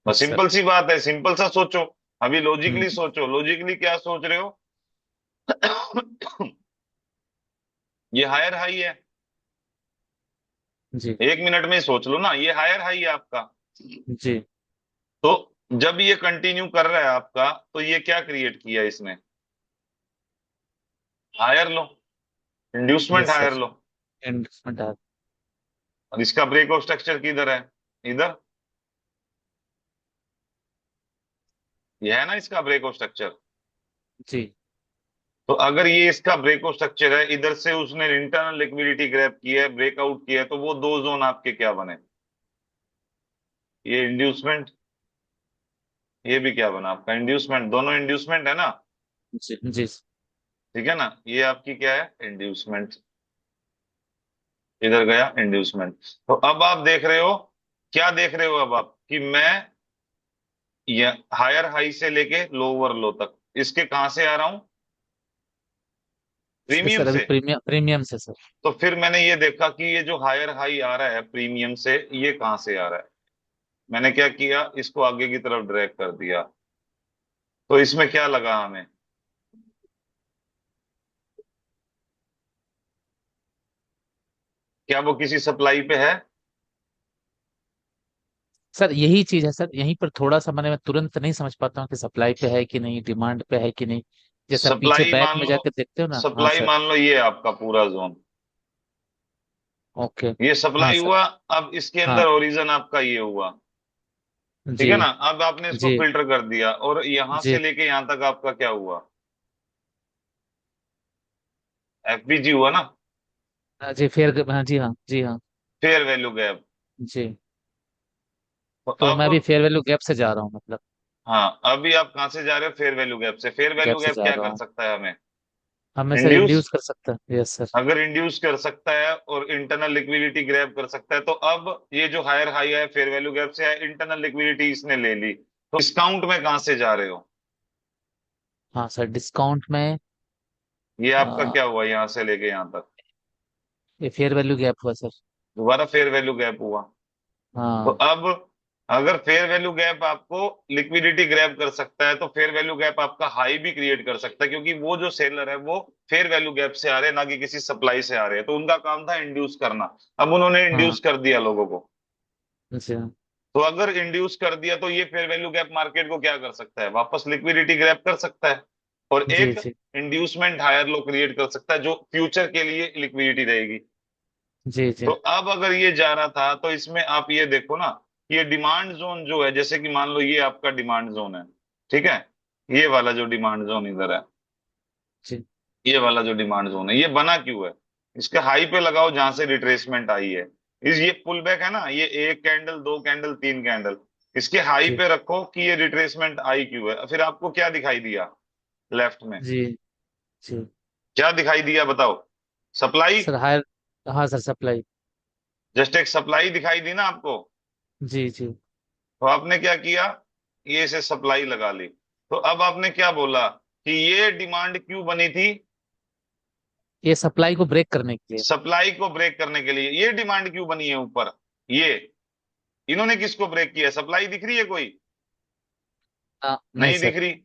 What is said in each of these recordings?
बस sir. Simple सी बात है, सिंपल सा सोचो। अभी लॉजिकली हम्म। सोचो, लॉजिकली क्या सोच रहे हो? ये हायर हाई है। जी। 1 मिनट में ही सोच लो ना, ये हायर हाई है आपका। जी। तो जब ये कंटिन्यू कर रहा है आपका, तो ये क्या क्रिएट किया इसने? Higher low, inducement yes higher sir. Low. Investment है। और इसका ब्रेक ऑफ स्ट्रक्चर किधर है? इधर। ये है ना इसका ब्रेक ऑफ स्ट्रक्चर। जी। तो अगर ये इसका ब्रेक ऑफ स्ट्रक्चर है, इधर से उसने इंटरनल लिक्विडिटी ग्रैब की है, ब्रेकआउट किया है, तो वो दो जोन आपके क्या बने? ये इंड्यूसमेंट, ये भी क्या बना आपका? इंड्यूसमेंट। दोनों इंड्यूसमेंट है ना? जी। जी। ठीक है ना? ये आपकी क्या है? इंड्यूसमेंट। इधर गया इंड्यूसमेंट। तो अब आप देख रहे हो, क्या देख रहे हो अब आप, कि मैं ये हायर हाई से लेके लोअर लो तक इसके कहां से आ रहा हूं? इसके प्रीमियम सर अभी से। प्रीमियम प्रीमियम से सर। तो फिर मैंने ये देखा कि ये जो हायर हाई आ रहा है प्रीमियम से, ये कहां से आ रहा है? मैंने क्या किया, इसको आगे की तरफ ड्रैग कर दिया। तो इसमें क्या लगा हमें? क्या वो किसी सप्लाई पे है? सर यही चीज है सर, यहीं पर थोड़ा सा मैं तुरंत नहीं समझ पाता हूँ कि सप्लाई पे है कि नहीं, डिमांड पे है कि नहीं। जैसे आप पीछे सप्लाई बैक मान में लो, जाकर देखते हो ना। हाँ सप्लाई सर। मान लो ये है आपका पूरा जोन। ओके। ये हाँ सप्लाई सर। हुआ। अब इसके हाँ। अंदर ओरिजिन आपका ये हुआ। ठीक जी। है ना? अब आपने इसको जी। फिल्टर कर दिया, और यहां से जी। लेके यहां तक आपका क्या हुआ? एफबीजी हुआ ना? जी फेयर, हाँ जी, हाँ जी, हाँ। Fair value gap. जी। तो तो मैं भी अब, फेयर वैल्यू गैप से जा रहा हूँ मतलब। हाँ, अभी आप कहां से जा रहे हो? फेयर वैल्यू गैप से। फेयर गैप वैल्यू से गैप जा क्या रहा कर हूँ। सकता है हमें? हमें सर इंड्यूस। इंड्यूस कर सकता है, यस सर। अगर इंड्यूस कर सकता है और इंटरनल लिक्विडिटी ग्रैब कर सकता है, तो अब ये जो हायर हाई है फेयर वैल्यू गैप से है, इंटरनल लिक्विडिटी इसने ले ली, तो डिस्काउंट में कहां से जा रहे हो? हाँ सर, डिस्काउंट में। ये आपका आ, क्या हुआ यहां से लेके यहां तक? ये फेयर वैल्यू गैप हुआ सर। दोबारा फेयर वैल्यू गैप हुआ। तो हाँ। अब अगर फेयर वैल्यू गैप आपको लिक्विडिटी ग्रैब कर सकता है, तो फेयर वैल्यू गैप आपका हाई भी क्रिएट कर सकता है, क्योंकि वो जो सेलर है वो फेयर वैल्यू गैप से आ रहे हैं, ना कि किसी सप्लाई से आ रहे हैं। तो उनका काम था इंड्यूस करना। अब उन्होंने हाँ। इंड्यूस कर दिया लोगों को। जी। तो अगर इंड्यूस कर दिया, तो ये फेयर वैल्यू गैप मार्केट को क्या कर सकता है? वापस लिक्विडिटी ग्रैब कर सकता है, और जी। एक जी। इंड्यूसमेंट हायर लो क्रिएट कर सकता है, जो फ्यूचर के लिए लिक्विडिटी रहेगी। जी। तो जी। अब अगर ये जा रहा था, तो इसमें आप ये देखो ना, ये डिमांड जोन जो है, जैसे कि मान लो ये आपका डिमांड जोन है। ठीक है? ये वाला जो डिमांड जोन इधर है, जी। ये वाला जो डिमांड जोन है, ये बना क्यों है? इसके हाई पे लगाओ जहां से रिट्रेसमेंट आई है। इस ये पुल बैक है ना, ये एक कैंडल, दो कैंडल, तीन कैंडल, इसके हाई जी। पे रखो कि ये रिट्रेसमेंट आई क्यों है। फिर आपको क्या दिखाई दिया लेफ्ट में? जी। जी। क्या दिखाई दिया बताओ? सप्लाई। Sir higher. हाँ सर, सप्लाई। जस्ट एक सप्लाई दिखाई दी ना आपको? जी। जी। तो आपने क्या किया? ये इसे सप्लाई लगा ली। तो अब आपने क्या बोला कि ये डिमांड क्यों बनी थी? ये सप्लाई को ब्रेक करने के लिए। सप्लाई को ब्रेक करने के लिए। ये डिमांड क्यों बनी है ऊपर? ये इन्होंने किसको ब्रेक किया? सप्लाई दिख रही है कोई? नहीं नहीं सर। दिख रही।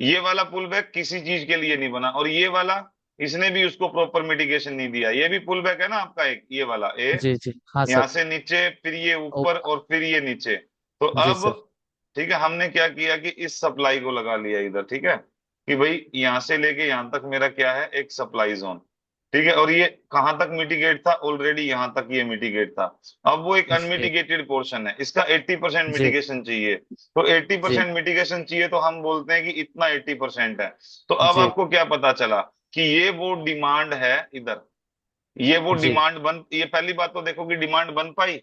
ये वाला पुल बैक किसी चीज के लिए नहीं बना, और ये वाला, इसने भी उसको प्रॉपर मिटिगेशन नहीं दिया। ये भी पुल बैक है ना आपका, एक ये वाला ए, जी। जी। हाँ सर। यहां से नीचे, फिर ये ओ। ऊपर, और फिर ये नीचे। तो जी अब, सर। ठीक है, हमने क्या किया कि इस सप्लाई को लगा लिया इधर। ठीक है? कि भाई यहां से लेके यहां तक मेरा क्या है? एक सप्लाई जोन। ठीक है? और ये कहां तक मिटिगेट था? ऑलरेडी यहां तक ये मिटिगेट था। अब वो एक जी। अनमिटिगेटेड पोर्शन है, इसका 80% जी। मिटिगेशन चाहिए। तो एट्टी जी। परसेंट मिटिगेशन चाहिए, तो हम बोलते हैं कि इतना 80% है। तो अब जी। आपको क्या पता चला? कि ये वो डिमांड है इधर। ये वो जी। डिमांड बन, ये पहली बात तो देखो कि डिमांड बन पाई?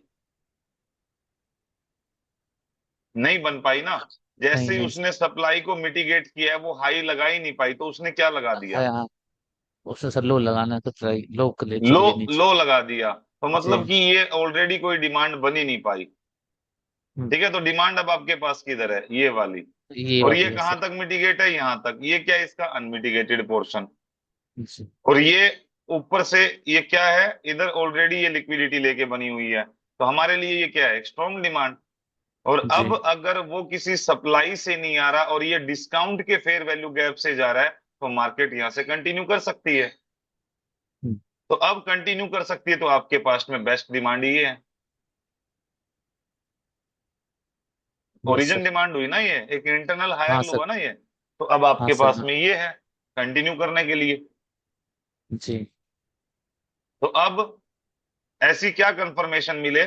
नहीं बन पाई ना। नहीं, जैसे ही नहीं उसने सप्लाई को मिटिगेट किया है, वो हाई लगा ही नहीं पाई, तो उसने क्या लगा दिया? हाँ हाँ। उसने सर लो लगाना तो ट्राई, लो के लिए लो। चलिए नीचे। लो लगा दिया। तो जी। मतलब कि ये ऑलरेडी कोई डिमांड बन ही नहीं पाई। हम्म, ठीक है? तो डिमांड अब आपके पास किधर है? ये वाली। ये और ये वाली है कहां सर। तक मिटिगेट है? यहां तक। ये क्या है? इसका अनमिटिगेटेड पोर्शन। जी। और ये ऊपर से, ये क्या है? इधर ऑलरेडी ये लिक्विडिटी लेके बनी हुई है। तो हमारे लिए ये क्या है? Strong demand. और अब जी। अगर वो किसी सप्लाई से नहीं आ रहा और ये डिस्काउंट के फेयर वैल्यू गैप से जा रहा है, तो मार्केट यहां से कंटिन्यू कर सकती है। हम्म, तो अब कंटिन्यू कर सकती है, तो आपके पास में बेस्ट डिमांड ये है। Yes origin sir. डिमांड हुई ना, ये एक इंटरनल हायर हाँ लो सर। हुआ ना ये। तो अब हाँ आपके सर। पास हाँ। में ये है कंटिन्यू करने के लिए। जी। तो अब ऐसी क्या कंफर्मेशन मिले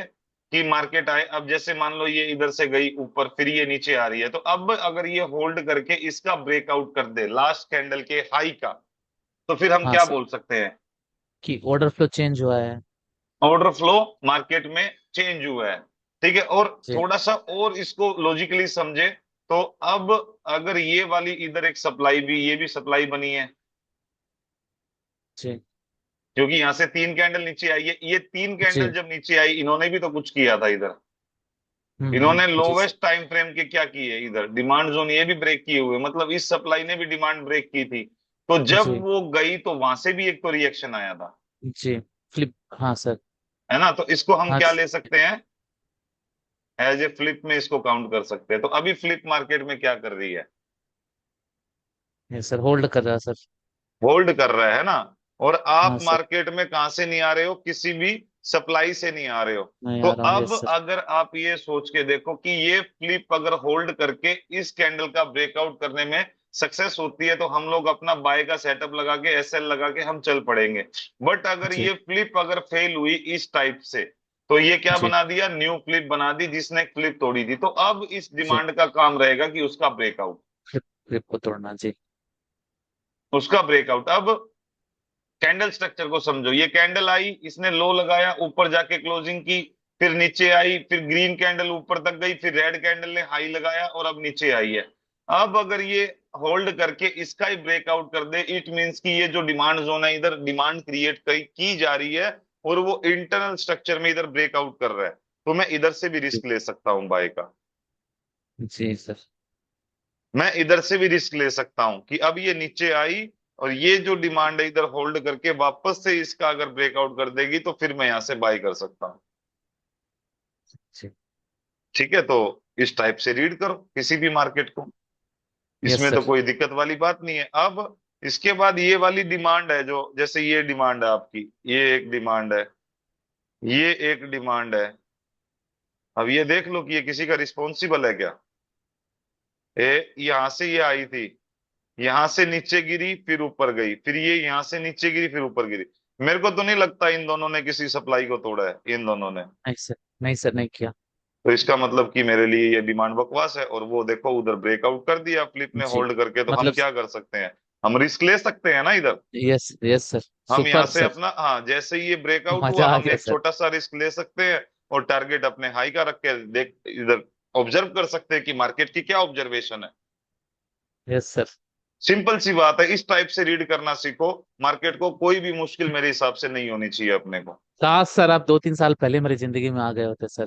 कि मार्केट आए। अब जैसे मान लो ये इधर से गई ऊपर, फिर ये नीचे आ रही है, तो अब अगर ये होल्ड करके इसका ब्रेकआउट कर दे लास्ट कैंडल के हाई का, तो फिर हम हाँ क्या सर, बोल सकते हैं? कि ऑर्डर फ्लो चेंज हुआ है। ऑर्डर फ्लो मार्केट में चेंज हुआ है। ठीक है, और जी। थोड़ा सा और इसको लॉजिकली समझे, तो अब अगर ये वाली इधर एक सप्लाई भी, ये भी सप्लाई बनी है, जी। क्योंकि यहां से तीन कैंडल नीचे आई है। ये तीन कैंडल जी। जब नीचे आई, इन्होंने भी तो कुछ किया था इधर। हम्म। इन्होंने जी सर। लोवेस्ट टाइम फ्रेम के क्या किए इधर, डिमांड जोन ये भी ब्रेक किए हुए, मतलब इस सप्लाई ने भी डिमांड ब्रेक की थी। तो जब जी। वो गई तो वहां से भी एक तो रिएक्शन आया था, जी। फ्लिप। हाँ सर। है ना। तो इसको हम हाँ क्या ले सकते हैं? एज ए फ्लिप में इसको काउंट कर सकते हैं। तो अभी फ्लिप मार्केट में क्या कर रही है? यस सर, होल्ड कर रहा है सर। होल्ड कर रहा है ना। और आप हाँ सर। मार्केट में कहां से नहीं आ रहे हो? किसी भी सप्लाई से नहीं आ रहे हो। मैं तो आ रहा हूँ, अब यस सर। अगर आप ये सोच के देखो कि ये फ्लिप अगर होल्ड करके इस कैंडल का ब्रेकआउट करने में सक्सेस होती है, तो हम लोग अपना बाय का सेटअप लगा के, एसएल लगा के हम चल पड़ेंगे। बट अगर जी। ये फ्लिप अगर फेल हुई इस टाइप से, तो ये क्या जी। बना दिया? न्यू फ्लिप बना दी, जिसने फ्लिप तोड़ी थी। तो अब इस जी। डिमांड का काम रहेगा कि उसका ब्रेकआउट, फ्लिप फ्लिप को तोड़ना। जी। उसका ब्रेकआउट। अब कैंडल स्ट्रक्चर को समझो। ये कैंडल आई, इसने लो लगाया, ऊपर जाके क्लोजिंग की, फिर नीचे आई, फिर ग्रीन कैंडल ऊपर तक गई, फिर रेड कैंडल ने हाई लगाया और अब नीचे आई है। अब अगर ये होल्ड करके इसका ही ब्रेकआउट कर दे, इट मींस कि ये जो डिमांड जोन है, इधर डिमांड क्रिएट की जा रही है, और वो इंटरनल स्ट्रक्चर में इधर ब्रेकआउट कर रहा है, तो मैं इधर से भी जी। रिस्क ले सकता हूं बाय का। जी सर। मैं इधर से भी रिस्क ले सकता हूं कि अब ये नीचे आई, और ये जो डिमांड है इधर होल्ड करके वापस से इसका अगर ब्रेकआउट कर देगी, तो फिर मैं यहां से बाय कर सकता हूं। जी। ठीक है, तो इस टाइप से रीड करो किसी भी मार्केट को। यस इसमें तो सर। कोई दिक्कत वाली बात नहीं है। अब इसके बाद ये वाली डिमांड है, जो जैसे ये डिमांड है आपकी, ये एक डिमांड है, ये एक डिमांड है। अब ये देख लो कि ये किसी का रिस्पॉन्सिबल है क्या। यहां से ये आई थी, यहां से नीचे गिरी, फिर ऊपर गई, फिर ये यहां से नीचे गिरी, फिर ऊपर गिरी। मेरे को तो नहीं लगता इन दोनों ने किसी सप्लाई को तोड़ा है, इन दोनों ने। नहीं सर। नहीं सर, नहीं किया। तो इसका मतलब कि मेरे लिए ये डिमांड बकवास है। और वो देखो उधर ब्रेकआउट कर दिया फ्लिप ने जी। होल्ड करके, तो हम मतलब। क्या कर सकते हैं? हम रिस्क ले सकते हैं ना इधर। Yes yes sir. हम यहाँ सुपर से सर। अपना, हाँ, जैसे ही ये ब्रेकआउट हुआ, मजा आ हम गया एक सर। छोटा सा रिस्क ले सकते हैं, और टारगेट अपने हाई का रख के देख इधर ऑब्जर्व कर सकते हैं कि मार्केट की क्या ऑब्जर्वेशन है। Yes sir. सिंपल सी बात है, इस टाइप से रीड करना सीखो मार्केट को। कोई भी मुश्किल मेरे हिसाब से नहीं होनी चाहिए अपने को। काश सर आप 2-3 साल पहले मेरी जिंदगी में आ गए होते सर।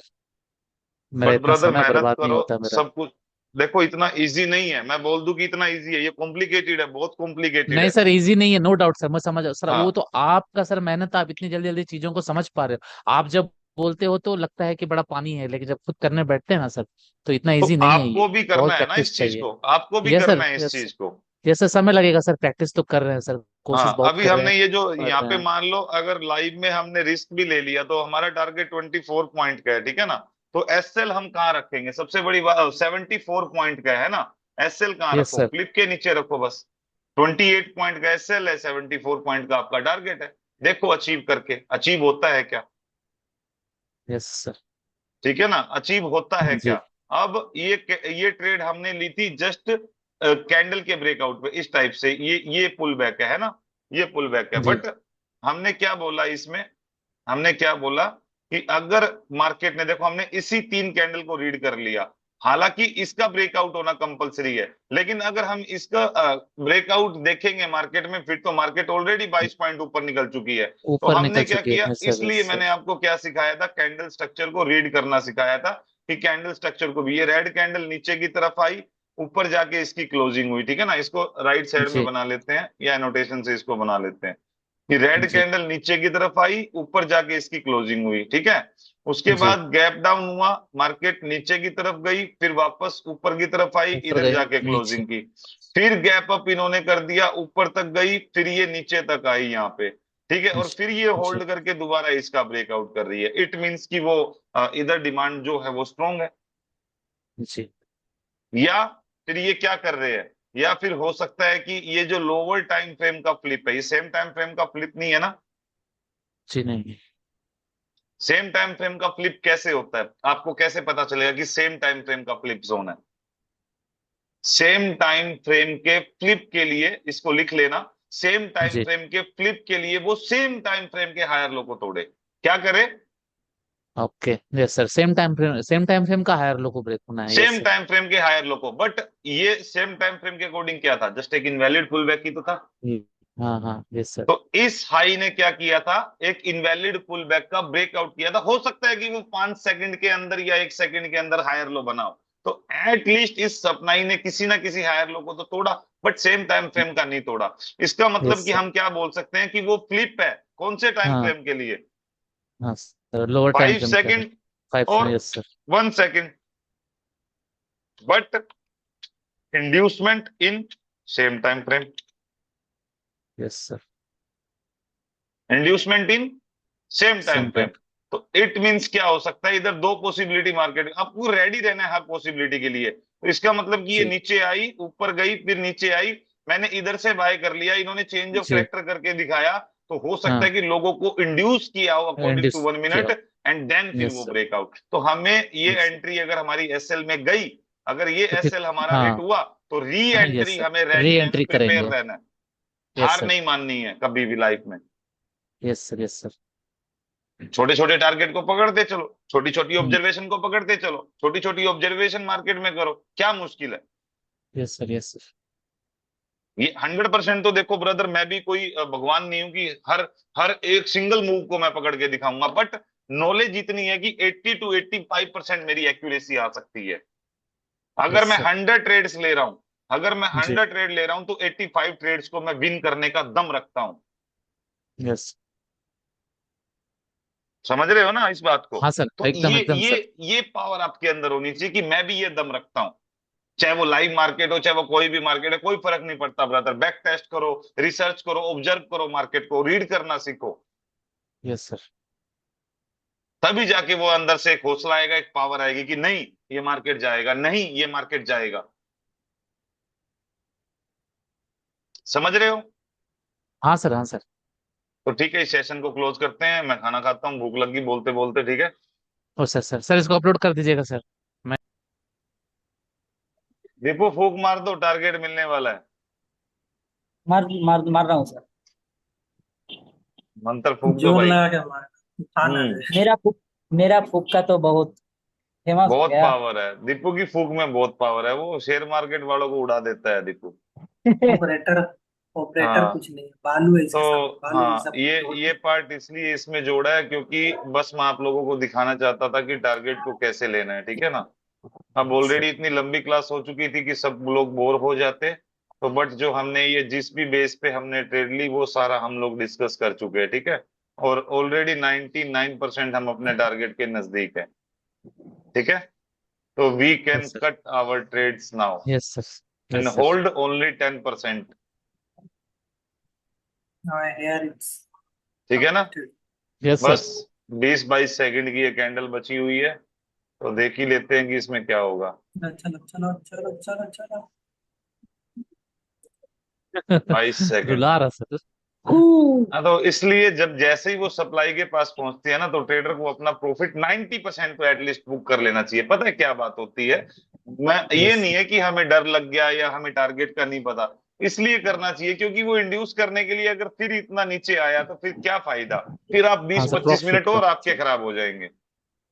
मेरा बट इतना ब्रदर समय मेहनत बर्बाद नहीं करो, होता मेरा। सब कुछ। देखो इतना इजी नहीं है, मैं बोल दूं कि इतना इजी है, ये कॉम्प्लिकेटेड है, बहुत कॉम्प्लिकेटेड नहीं है। सर, इजी नहीं है, नो डाउट सर, मैं समझ सर, वो हाँ, तो आपका सर मेहनत, आप इतनी जल्दी जल्दी चीजों को समझ पा रहे हो। आप जब बोलते हो तो लगता है कि बड़ा पानी है, लेकिन जब खुद करने बैठते हैं ना सर, तो इतना तो इजी नहीं है आपको ये। भी करना बहुत है ना प्रैक्टिस इस चीज चाहिए। को, आपको भी यस करना सर। है इस यस। चीज को। यस सर, समय लगेगा सर, प्रैक्टिस तो कर रहे हैं सर, कोशिश हाँ, बहुत अभी कर रहे हमने हैं। ये जो पर यहाँ पे मान लो, अगर लाइव में हमने रिस्क भी ले लिया, तो हमारा टारगेट 24 पॉइंट का है, ठीक है ना। तो एसएल हम कहाँ रखेंगे? सबसे बड़ी बात, 74 पॉइंट का है ना। एसएल कहाँ यस रखो? सर। फ्लिप के नीचे रखो बस। 28 पॉइंट का एसएल है, 74 पॉइंट का आपका टारगेट है। देखो अचीव करके, अचीव होता है क्या? Yes sir. ठीक है ना, अचीव होता है क्या? जी। अब ये ट्रेड हमने ली थी जस्ट कैंडल के ब्रेकआउट पे, इस टाइप से। ये पुल बैक है ना, ये पुल बैक है। जी। बट हमने क्या बोला इसमें? हमने क्या बोला कि अगर मार्केट ने, देखो हमने इसी तीन कैंडल को रीड कर लिया, हालांकि इसका ब्रेकआउट होना कंपलसरी है, लेकिन अगर हम इसका ब्रेकआउट देखेंगे मार्केट में, फिर तो मार्केट ऑलरेडी 22 पॉइंट ऊपर निकल चुकी है। तो ऊपर हमने निकल क्या चुकी है, किया, यस सर, इसलिए यस मैंने सर। आपको क्या सिखाया था, कैंडल स्ट्रक्चर को रीड करना सिखाया था। कि कैंडल स्ट्रक्चर को भी, ये रेड कैंडल नीचे की तरफ आई, ऊपर जाके इसकी क्लोजिंग हुई, ठीक है ना। इसको राइट साइड में जी। बना लेते हैं, या नोटेशन से इसको बना लेते हैं। कि रेड जी कैंडल नीचे की तरफ आई, ऊपर जाके इसकी क्लोजिंग हुई, ठीक है। उसके जी। बाद गैप डाउन हुआ, मार्केट नीचे की तरफ गई, फिर वापस ऊपर की तरफ आई, ऊपर इधर गए जाके नीचे। क्लोजिंग की। फिर गैप अप इन्होंने कर दिया, ऊपर तक गई, फिर ये नीचे तक आई यहाँ पे, ठीक है। और जी फिर ये जी होल्ड करके दोबारा इसका ब्रेकआउट कर रही है। इट मीन्स कि वो इधर डिमांड जो है वो स्ट्रांग है। जी या फिर ये क्या कर रहे हैं, या फिर हो सकता है कि ये जो लोअर टाइम फ्रेम का फ्लिप है, ये सेम टाइम फ्रेम का फ्लिप नहीं है ना। जी। नहीं। सेम टाइम फ्रेम का फ्लिप कैसे होता है, आपको कैसे पता चलेगा कि सेम टाइम फ्रेम का फ्लिप जोन है। सेम टाइम फ्रेम के फ्लिप के लिए इसको लिख लेना। सेम टाइम जी। फ्रेम के फ्लिप के लिए वो सेम टाइम फ्रेम के हायर लो को तोड़े, क्या करे। Okay yes sir, same time frame का हायर लो को ब्रेक होना है, yes same sir. Time frame के हायर लो को, बट ये सेम टाइम फ्रेम के अकॉर्डिंग क्या था, जस्ट एक इनवैलिड पुल बैक ही तो था। हाँ हाँ यस सर। तो इस हाई ने क्या किया था, एक इनवैलिड पुल बैक का ब्रेकआउट किया था। हो सकता है कि वो 5 सेकंड के अंदर या 1 सेकंड के अंदर हायर लो बनाओ, तो एटलीस्ट इस सप्लाई ने किसी ना किसी हायर लो को तो तोड़ा, बट सेम टाइम फ्रेम का नहीं तोड़ा। इसका मतलब यस कि सर। हम क्या बोल सकते हैं कि वो फ्लिप है, कौन से टाइम हाँ फ्रेम के लिए, हाँ sir, lower time five frame का है। सेकेंड 5 और yes sir. 1 second, but inducement in same time frame. Yes sir. Inducement in same time same frame. Time. तो इट मींस क्या हो सकता है, इधर दो पॉसिबिलिटी मार्केट, आपको रेडी रहना है हर पॉसिबिलिटी के लिए। तो इसका मतलब कि ये जी नीचे आई, ऊपर गई, फिर नीचे आई, मैंने इधर से बाय कर लिया, इन्होंने चेंज ऑफ जी। करेक्टर करके दिखाया, तो हो सकता हाँ है कि लोगों को इंड्यूस किया हो अकॉर्डिंग टू इंडिस 1 मिनट, किया। एंड देन फिर यस वो सर। ब्रेकआउट। तो हमें ये यस सर। एंट्री अगर हमारी एसएल में गई, अगर ये तो फिर एसएल हमारा हिट हाँ हुआ, तो री हाँ यस एंट्री सर, हमें री रेडी रहना, एंट्री प्रिपेयर करेंगे। रहना है। यस हार सर। नहीं माननी है कभी भी लाइफ में। Yes sir. Yes sir. छोटे छोटे टारगेट को पकड़ते चलो, छोटी छोटी ऑब्जर्वेशन को पकड़ते चलो, छोटी छोटी ऑब्जर्वेशन मार्केट में करो, क्या मुश्किल है। Yes sir. Yes sir. ये 100% तो देखो ब्रदर, मैं भी कोई भगवान नहीं हूं कि हर हर एक सिंगल मूव को मैं पकड़ के दिखाऊंगा, बट नॉलेज इतनी है कि 80 to 85% मेरी एक्यूरेसी आ सकती है। अगर यस मैं सर। 100 ट्रेड्स ले रहा हूं, अगर मैं जी। 100 ट्रेड ले रहा हूं, तो 85 ट्रेड्स को मैं विन करने का दम रखता हूं। यस। समझ रहे हो ना इस बात को। हाँ सर, तो एकदम एकदम सर। ये पावर आपके अंदर होनी चाहिए कि मैं भी ये दम रखता हूं। चाहे वो लाइव मार्केट हो, चाहे वो कोई भी मार्केट है, कोई फर्क नहीं पड़ता ब्रदर। बैक टेस्ट करो, रिसर्च करो, ऑब्जर्व करो, मार्केट को रीड करना सीखो। Yes sir. तभी जाके वो अंदर से एक हौसला आएगा, एक पावर आएगी कि नहीं ये मार्केट जाएगा, नहीं ये मार्केट जाएगा। समझ रहे हो। हाँ सर। हाँ सर। तो ठीक है, इस सेशन को क्लोज करते हैं, मैं खाना खाता हूँ, भूख लगी बोलते बोलते, ठीक है। ओ सर सर सर, इसको अपलोड कर दीजिएगा सर। मैं दीपू फूक मार दो, टारगेट मिलने वाला है। मार रहा हूँ सर। मंत्र फूक दो जोर भाई। लगा के मार। उठा ना हम्म। दे। मेरा फुक का तो बहुत फेमस हो बहुत गया। पावर है दीपू की फूक में, बहुत पावर है, वो शेयर मार्केट वालों को उड़ा देता है दीपू। ऑपरेटर ऑपरेटर हाँ। कुछ नहीं, बालू है इसके सामने, तो बालू हाँ, जैसा जोड़ ये दे। पार्ट इसलिए इसमें जोड़ा है क्योंकि बस मैं आप लोगों को दिखाना चाहता था कि टारगेट को कैसे लेना है, ठीक है ना। अब सर। ऑलरेडी इतनी लंबी क्लास हो चुकी थी कि सब लोग बोर हो जाते, तो बट जो हमने ये जिस भी बेस पे हमने ट्रेड ली वो सारा हम लोग डिस्कस कर चुके हैं, ठीक है। और ऑलरेडी 99% हम अपने टारगेट के नजदीक है, ठीक है। तो we can yes sir. Cut our trades now yes sir. And yes sir. Hold only 10%, here it's ठीक है ना। कंप्लीटेड। Yes sir. बस 20-22 सेकंड की ये कैंडल बची हुई है, तो देख ही लेते हैं कि इसमें क्या होगा। चलो चलो चलो चलो चलो। 22 सेकंड। रुला रहा सर। हाँ, तो इसलिए जब जैसे ही वो सप्लाई के पास पहुंचती है ना, तो ट्रेडर को अपना प्रॉफिट 90% तो एटलीस्ट बुक कर लेना चाहिए। पता है क्या बात होती है, मैं ये यस। नहीं है कि हमें डर लग गया या हमें टारगेट का नहीं पता, इसलिए करना चाहिए क्योंकि वो इंड्यूस करने के लिए अगर फिर इतना नीचे आया तो फिर क्या फायदा, फिर आप हाँ बीस सर, पच्चीस प्रॉफिट मिनट का। और आपके खराब हो जाएंगे।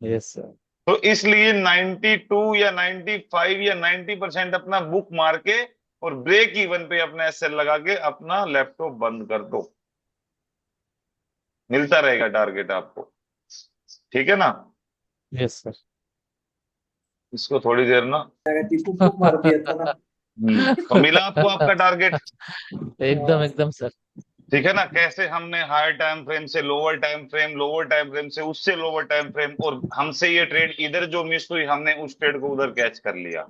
Yes sir. तो इसलिए 92 या 95 या 90% अपना बुक मार के और ब्रेक इवन पे अपना एसएल लगा के अपना लैपटॉप बंद कर दो, मिलता रहेगा टारगेट आपको, ठीक है ना। Yes sir. इसको थोड़ी देर ना। दीपू फूक मार दिया था ना। तो मिला आपको आपका टारगेट। एकदम एकदम सर। ठीक है ना, कैसे हमने हायर टाइम फ्रेम से lower time frame, lower time frame से उससे लोअर टाइम फ्रेम, और हमसे ये ट्रेड इधर जो मिस हुई हमने उस ट्रेड को उधर कैच कर लिया।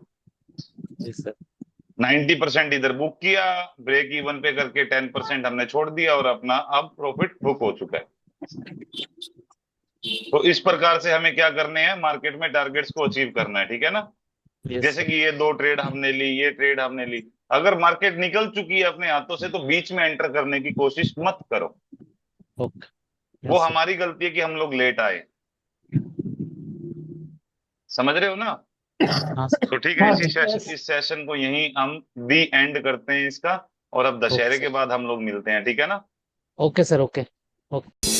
जी सर। 90% इधर बुक किया, ब्रेक इवन पे करके 10% हमने छोड़ दिया और अपना अब प्रॉफिट बुक हो चुका है। तो इस प्रकार से हमें क्या करने हैं, मार्केट में टारगेट्स को अचीव करना है, ठीक है ना। यस जैसे सर। कि ये दो ट्रेड हमने ली, ये ट्रेड हमने ली, अगर मार्केट निकल चुकी है अपने हाथों से तो बीच में एंटर करने की कोशिश मत करो। ओके। वो यस सर। हमारी गलती है कि हम लोग लेट आए। समझ रहे हो ना। हाँ सर। तो ठीक है, हाँ इस सेशन को यहीं हम दी एंड करते हैं इसका, और अब ओके दशहरे के सर। बाद हम लोग मिलते हैं, ठीक है ना। Okay sir. ओके। ओके।